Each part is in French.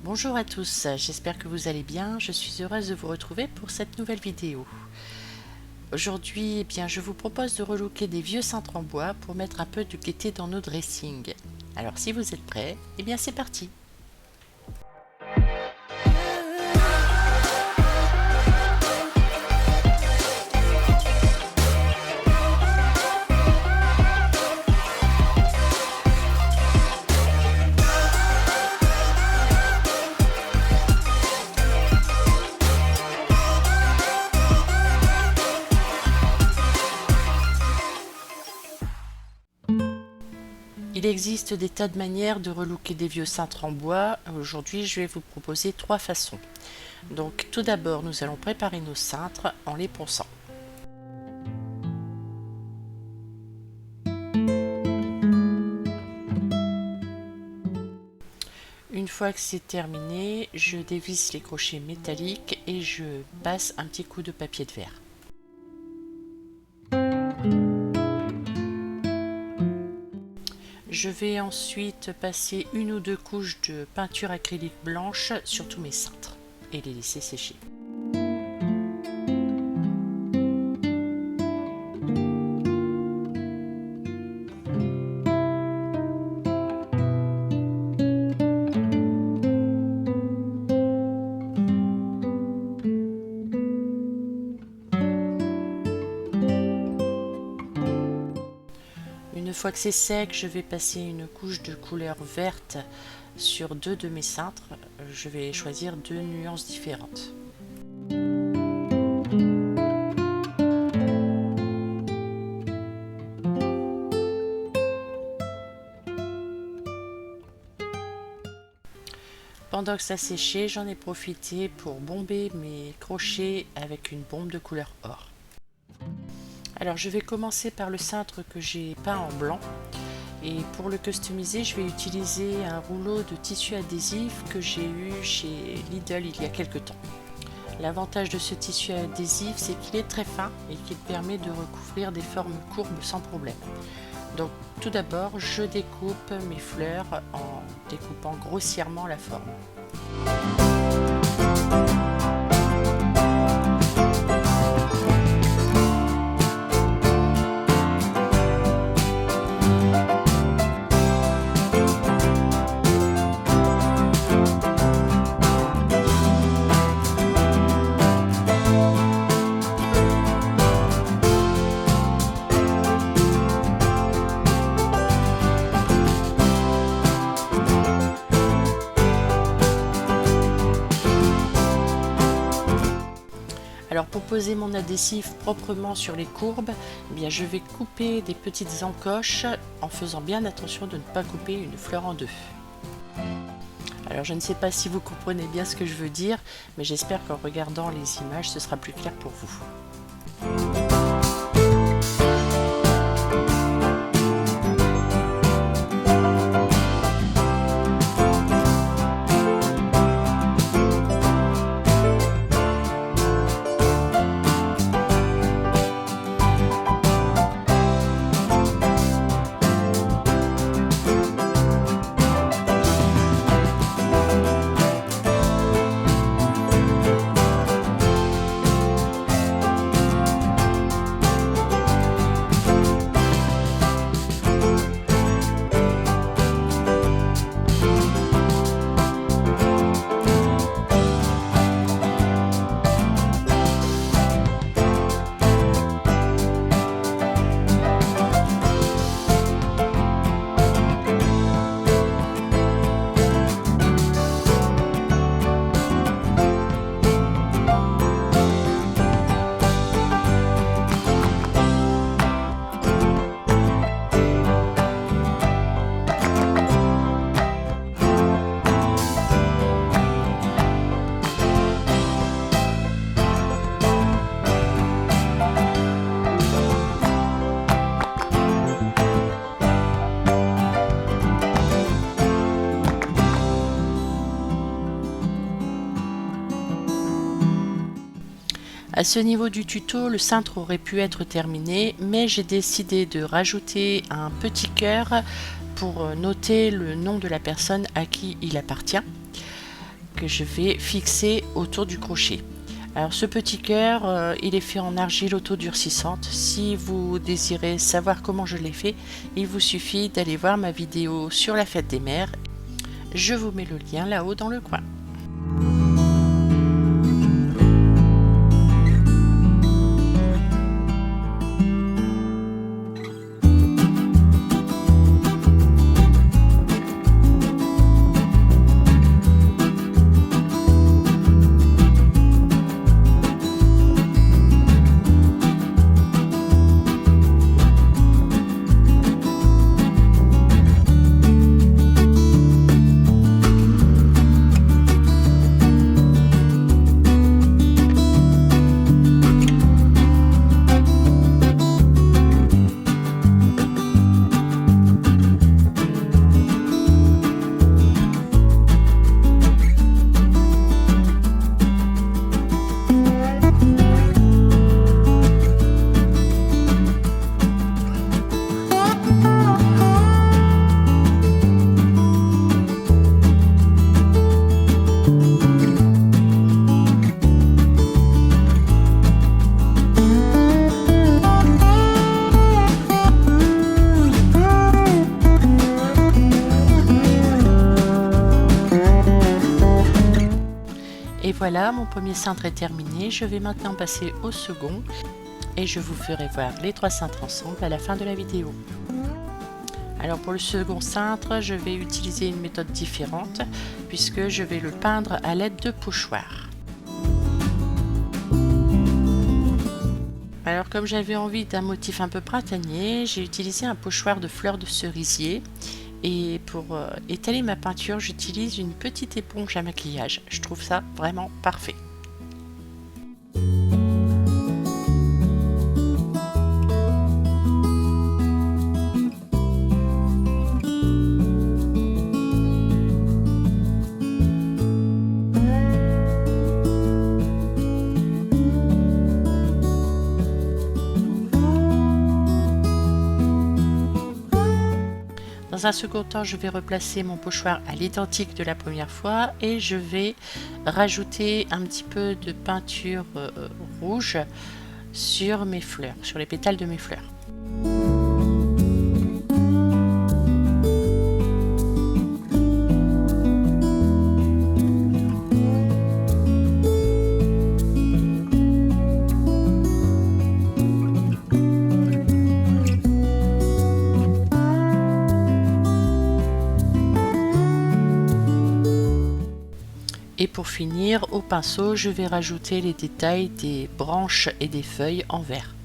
Bonjour à tous, j'espère que vous allez bien. Je suis heureuse de vous retrouver pour cette nouvelle vidéo. Aujourd'hui, je vous propose de relooker des vieux cintres en bois pour mettre un peu de gaieté dans nos dressings. Alors si vous êtes prêts, c'est parti. Il existe des tas de manières de relooker des vieux cintres en bois. Aujourd'hui, je vais vous proposer 3 façons. Donc tout d'abord, nous allons préparer nos cintres en les ponçant. Une fois que c'est terminé, je dévisse les crochets métalliques et je passe un petit coup de papier de verre. Je vais ensuite passer une ou deux couches de peinture acrylique blanche sur tous mes cintres et les laisser sécher. Une fois que c'est sec, je vais passer une couche de couleur verte sur deux de mes cintres. Je vais choisir deux nuances différentes. Pendant que ça séchait, j'en ai profité pour bomber mes crochets avec une bombe de couleur or. Alors je vais commencer par le cintre que j'ai peint en blanc. Et pour le customiser, je vais utiliser un rouleau de tissu adhésif que j'ai eu chez Lidl il y a quelques temps. L'avantage de ce tissu adhésif, c'est qu'il est très fin et qu'il permet de recouvrir des formes courbes sans problème. Donc tout d'abord, je découpe mes fleurs en découpant grossièrement la forme. Alors pour poser mon adhésif proprement sur les courbes, je vais couper des petites encoches en faisant bien attention de ne pas couper une fleur en deux. Alors je ne sais pas si vous comprenez bien ce que je veux dire, mais j'espère qu'en regardant les images, ce sera plus clair pour vous. À ce niveau du tuto, le cintre aurait pu être terminé, mais j'ai décidé de rajouter un petit cœur pour noter le nom de la personne à qui il appartient. que je vais fixer autour du crochet. Alors ce petit cœur, il est fait en argile autodurcissante. Si vous désirez savoir comment je l'ai fait, il vous suffit d'aller voir ma vidéo sur la fête des mères. Je vous mets le lien là-haut dans le coin. Et voilà, mon premier cintre est terminé. Je vais maintenant passer au second et je vous ferai voir les 3 cintres ensemble à la fin de la vidéo. Alors pour le second cintre, je vais utiliser une méthode différente puisque je vais le peindre à l'aide de pochoirs. Alors comme j'avais envie d'un motif un peu printanier, j'ai utilisé un pochoir de fleurs de cerisier. Et pour étaler ma peinture, j'utilise une petite éponge à maquillage. Je trouve ça vraiment parfait. Dans un second temps, je vais replacer mon pochoir à l'identique de la première fois et je vais rajouter un petit peu de peinture rouge sur mes fleurs, sur les pétales de mes fleurs. Et pour finir, au pinceau, je vais rajouter les détails des branches et des feuilles en vert.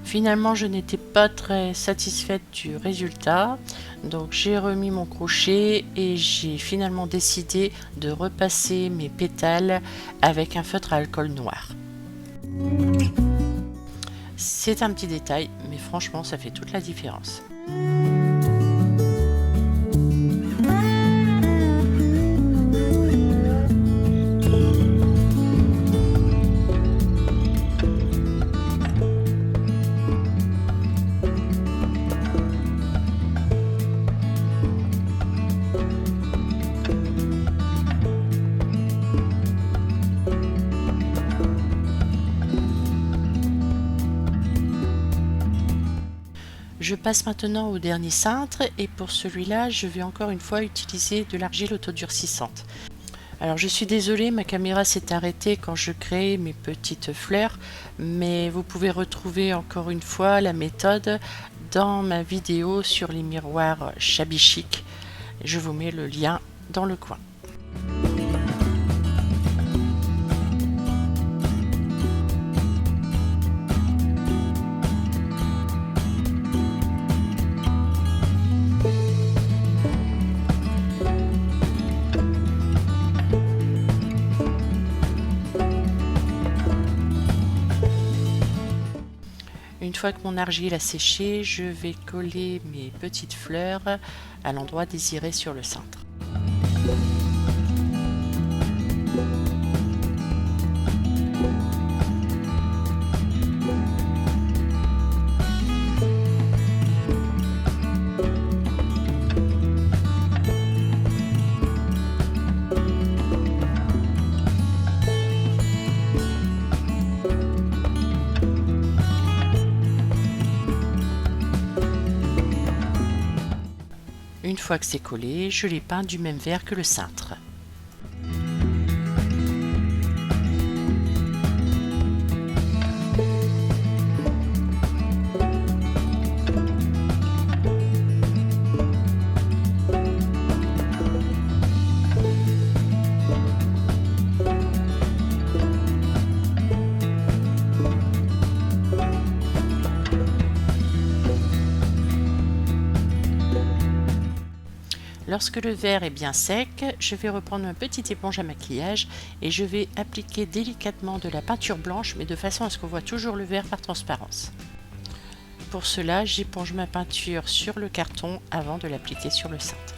Finalement, je n'étais pas très satisfaite du résultat, donc j'ai remis mon crochet et j'ai finalement décidé de repasser mes pétales avec un feutre à alcool noir. C'est un petit détail, mais franchement, ça fait toute la différence. Je passe maintenant au dernier cintre et pour celui-là, je vais encore une fois utiliser de l'argile autodurcissante. Alors je suis désolée, ma caméra s'est arrêtée quand je créais mes petites fleurs, mais vous pouvez retrouver encore une fois la méthode dans ma vidéo sur les miroirs Shabby Chic. Je vous mets le lien dans le coin. Une fois que mon argile a séché, je vais coller mes petites fleurs à l'endroit désiré sur le cintre. Une fois que c'est collé, je les peins du même vert que le cintre. Lorsque le verre est bien sec, je vais reprendre ma petite éponge à maquillage et je vais appliquer délicatement de la peinture blanche, mais de façon à ce qu'on voit toujours le verre par transparence. Pour cela, j'éponge ma peinture sur le carton avant de l'appliquer sur le cintre.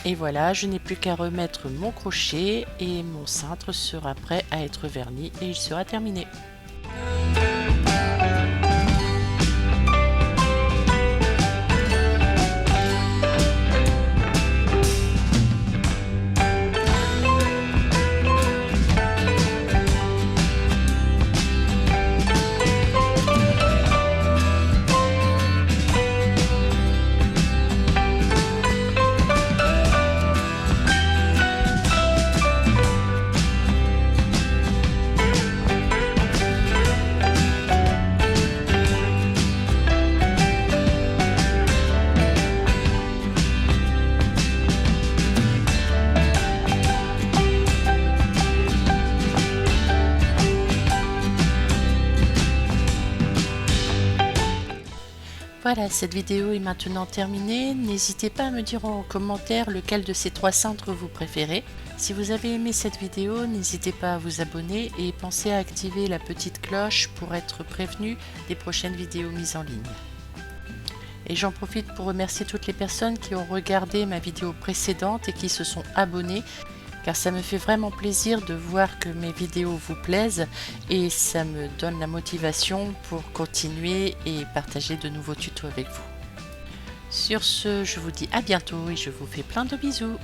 Et voilà, je n'ai plus qu'à remettre mon crochet et mon cintre sera prêt à être verni et il sera terminé. Voilà, cette vidéo est maintenant terminée. N'hésitez pas à me dire en commentaire lequel de ces 3 cintres vous préférez. Si vous avez aimé cette vidéo, n'hésitez pas à vous abonner et pensez à activer la petite cloche pour être prévenu des prochaines vidéos mises en ligne. Et j'en profite pour remercier toutes les personnes qui ont regardé ma vidéo précédente et qui se sont abonnées, car ça me fait vraiment plaisir de voir que mes vidéos vous plaisent et ça me donne la motivation pour continuer et partager de nouveaux tutos avec vous. Sur ce, je vous dis à bientôt et je vous fais plein de bisous.